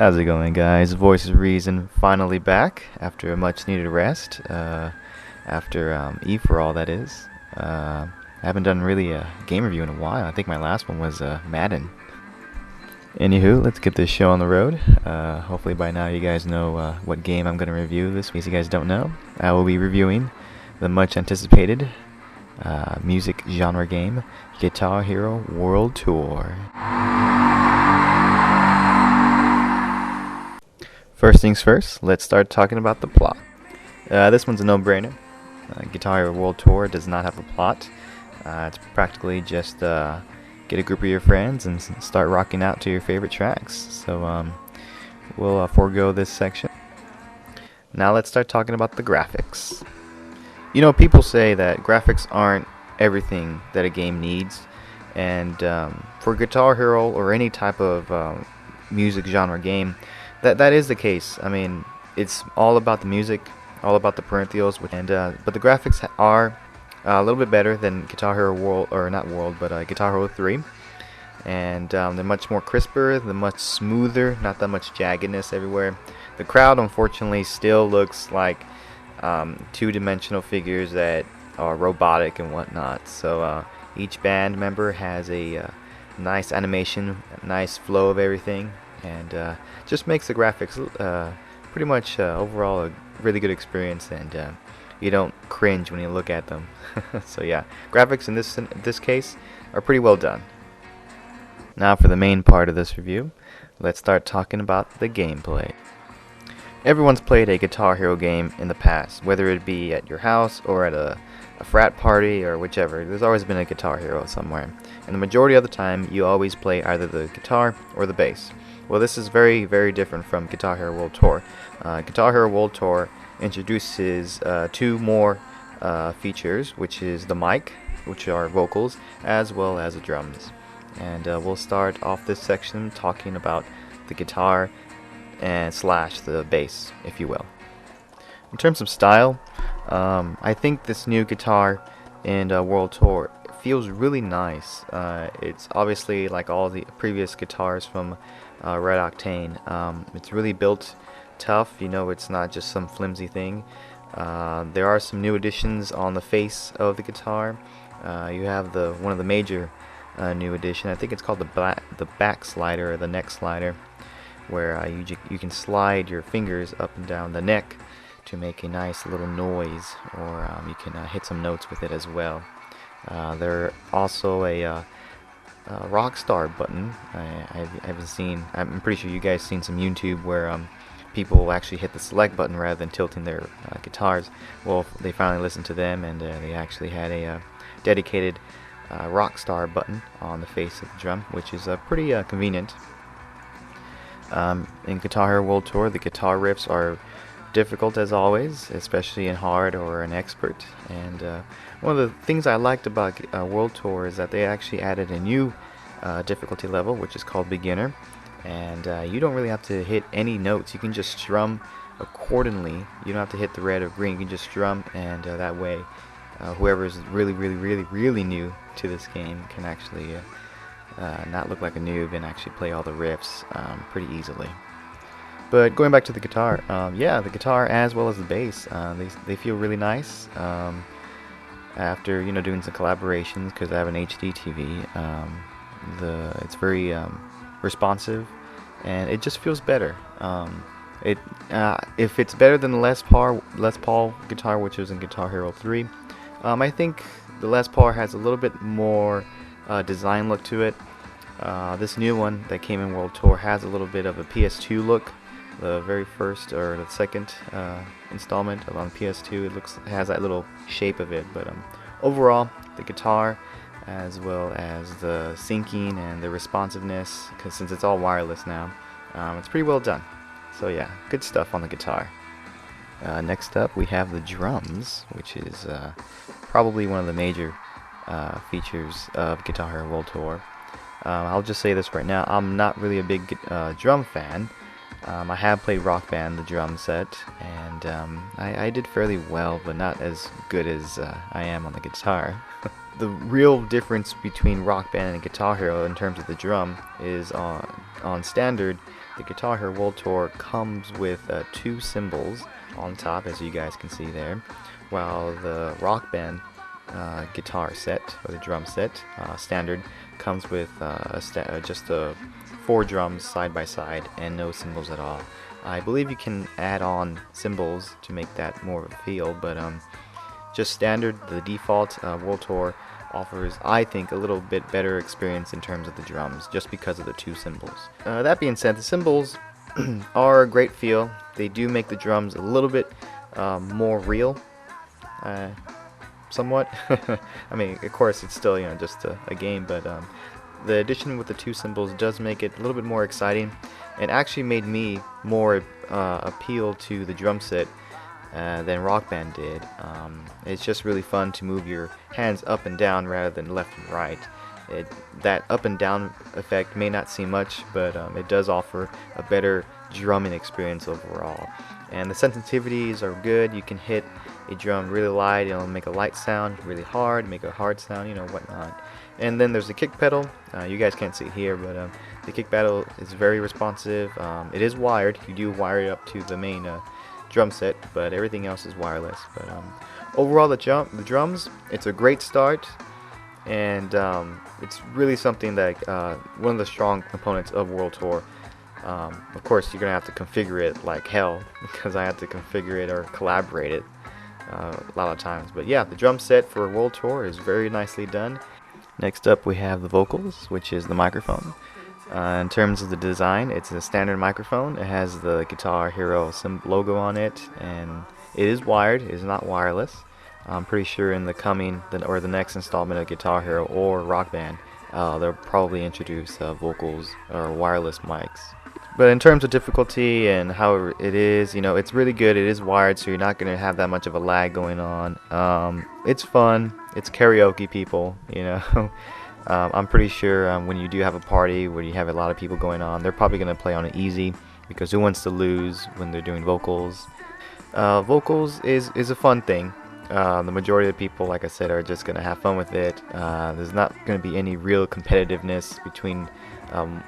How's it going, guys? Voice of Reason finally back after a much needed rest. After E4 that is. I haven't done really a game review in a while. I think my last one was Madden. Anywho, let's get this show on the road. Hopefully by now you guys know what game I'm going to review this week. In case you guys don't know, I will be reviewing the much anticipated music genre game, Guitar Hero World Tour. First things first, let's start talking about the plot. This one's a no-brainer. Guitar Hero World Tour does not have a plot. It's practically just get a group of your friends and start rocking out to your favorite tracks. So we'll forego this section. Now let's start talking about the graphics. You know, people say that graphics aren't everything that a game needs, and for Guitar Hero or any type of music genre game, that is the case. I mean, it's all about the music, all about the peripherals, but the graphics are a little bit better than Guitar Hero World, or not World, but Guitar Hero 3, and they're much more crisper, they're much smoother, not that much jaggedness everywhere. The crowd, unfortunately, still looks like two-dimensional figures that are robotic and whatnot. So each band member has a nice animation, a nice flow of everything, and just makes the graphics pretty much overall a really good experience, and you don't cringe when you look at them. So yeah, graphics in this case are pretty well done. Now for the main part of this review, let's start talking about the gameplay. Everyone's played a Guitar Hero game in the past, whether it be at your house or at a frat party or whichever. There's always been a Guitar Hero somewhere, and the majority of the time you always play either the guitar or the bass. Well, this is very, very different from Guitar Hero World Tour. Guitar Hero World Tour introduces two more features, which is the mic, which are vocals, as well as the drums. And we'll start off this section talking about the guitar and slash the bass, if you will. In terms of style, I think this new guitar in World Tour feels really nice. It's obviously like all the previous guitars from Red Octane. It's really built tough. You know, it's not just some flimsy thing. There are some new additions on the face of the guitar. You have one of the major new addition. I think it's called the back slider or the neck slider, where you can slide your fingers up and down the neck to make a nice little noise, or you can hit some notes with it as well. There also a Rockstar button. I haven't seen. I'm pretty sure you guys seen some YouTube where people actually hit the select button rather than tilting their guitars. Well, they finally listened to them, and they actually had a dedicated Rockstar button on the face of the drum, which is pretty convenient. In Guitar Hero World Tour, the guitar riffs are difficult as always, especially in hard or an expert. And one of the things I liked about World Tour is that they actually added a new difficulty level, which is called beginner, and you don't really have to hit any notes. You can just strum accordingly. You don't have to hit the red or green. You can just strum, and that way whoever is really new to this game can actually not look like a noob and actually play all the riffs pretty easily. But going back to the guitar, yeah, the guitar as well as the bass, they feel really nice. After doing some collaborations, because I have an HD TV, it's very responsive, and it just feels better. If it's better than the Les Paul guitar, which was in Guitar Hero 3, I think the Les Paul has a little bit more design look to it. This new one that came in World Tour has a little bit of a PS2 look. The very first or the second installment on PS2, it has that little shape of it. But overall, the guitar, as well as the syncing and the responsiveness, because since it's all wireless now, it's pretty well done. So yeah, good stuff on the guitar. Next up, we have the drums, which is probably one of the major features of Guitar Hero World Tour. I'll just say this right now, I'm not really a big drum fan. I have played Rock Band, the drum set, and I did fairly well, but not as good as I am on the guitar. The real difference between Rock Band and Guitar Hero in terms of the drum is on standard, the Guitar Hero World Tour comes with 2 cymbals on top, as you guys can see there, while the Rock Band guitar set, or the drum set, standard, comes with just 4 drums side by side and no cymbals at all. I believe you can add on cymbals to make that more of a feel, but just standard, the default World Tour offers, I think, a little bit better experience in terms of the drums, just because of the 2 cymbals. That being said, the cymbals are a great feel. They do make the drums a little bit more real, somewhat. I mean, of course, it's still just a game, but the addition with the 2 cymbals does make it a little bit more exciting, and actually made me more appeal to the drum set than Rock Band did. It's just really fun to move your hands up and down rather than left and right. That up and down effect may not seem much, but it does offer a better drumming experience overall. And the sensitivities are good. You can hit a drum really light, it'll make a light sound, really hard, make a hard sound, whatnot. And then there's the kick pedal. You guys can't see it here, but the kick pedal is very responsive. It is wired. You do wire it up to the main drum set, but everything else is wireless. But overall, the drums, it's a great start, and it's really something that one of the strong components of World Tour. Of course, you're gonna have to configure it like hell, because I had to configure it or collaborate it a lot of times. But yeah, the drum set for World Tour is very nicely done. Next up, we have the vocals, which is the microphone. In terms of the design, it's a standard microphone. It has the Guitar Hero logo on it, and it is wired. It is not wireless. I'm pretty sure in the next installment of Guitar Hero or Rock Band, they'll probably introduce vocals or wireless mics. But in terms of difficulty and how it is, it's really good. It is wired, so you're not going to have that much of a lag going on. It's fun. It's karaoke, people, I'm pretty sure when you do have a party where you have a lot of people going on, they're probably going to play on it easy, because who wants to lose when they're doing vocals? Vocals is a fun thing. The majority of the people, like I said, are just going to have fun with it. There's not going to be any real competitiveness between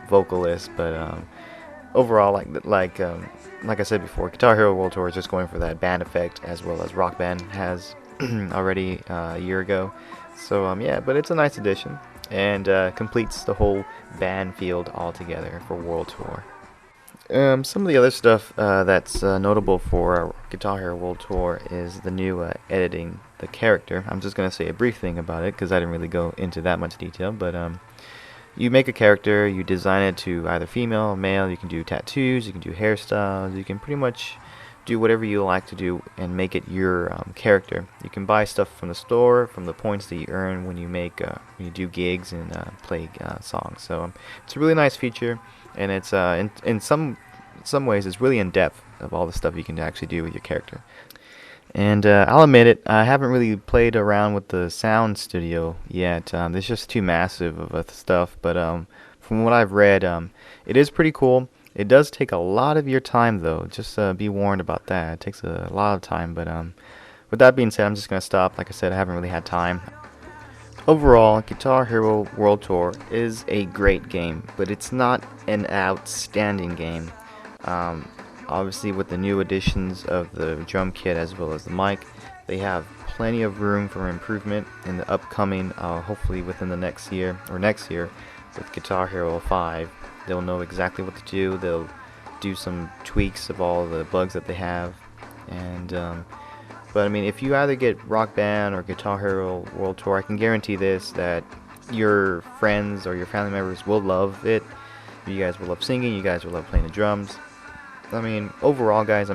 vocalists, but overall, like I said before, Guitar Hero World Tour is just going for that band effect, as well as Rock Band has already a year ago. So yeah, but it's a nice addition, and completes the whole band field altogether for World Tour. Some of the other stuff that's notable for Guitar Hero World Tour is the new editing the character. I'm just going to say a brief thing about it, because I didn't really go into that much detail, but you make a character, you design it to either female or male. You can do tattoos, you can do hairstyles, you can pretty much do whatever you like to do and make it your character. You can buy stuff from the store, from the points that you earn when you do gigs and play songs. So it's a really nice feature, and it's in some ways it's really in depth of all the stuff you can actually do with your character. And I'll admit it, I haven't really played around with the sound studio yet. It's just too massive of stuff, but from what I've read, it is pretty cool. It does take a lot of your time, though. Just be warned about that. It takes a lot of time, but with that being said, I'm just going to stop. Like I said, I haven't really had time. Overall, Guitar Hero World Tour is a great game, but it's not an outstanding game. Obviously, with the new additions of the drum kit as well as the mic, they have plenty of room for improvement in the upcoming, hopefully within the next year, with Guitar Hero 5. They'll know exactly what to do. They'll do some tweaks of all the bugs that they have, and but I mean, if you either get Rock Band or Guitar Hero World Tour, I can guarantee this, that your friends or your family members will love it. You guys will love singing. You guys will love playing the drums. I mean, overall, guys,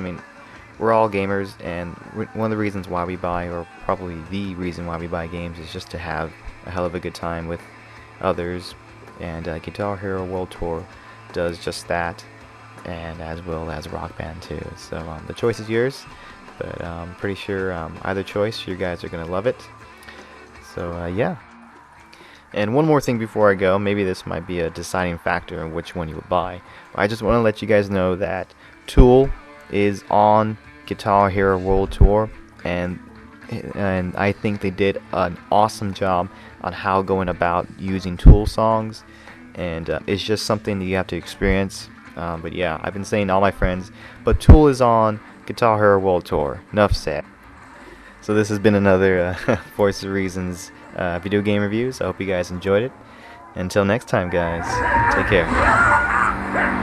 we're all gamers, and one of the reasons why we buy, or probably the reason why we buy games, is just to have a hell of a good time with others. And Guitar Hero World Tour does just that, and as well as Rock Band too. So the choice is yours, but I'm pretty sure either choice, you guys are going to love it. So yeah. And one more thing before I go, maybe this might be a deciding factor in which one you would buy. I just want to let you guys know that Tool is on Guitar Hero World Tour, and I think they did an awesome job on how going about using Tool songs, and it's just something that you have to experience. But yeah, I've been saying to all my friends, but Tool is on Guitar Hero World Tour. Enough said. So this has been another Voice of Reasons video game reviews. I hope you guys enjoyed it. Until next time, guys, take care.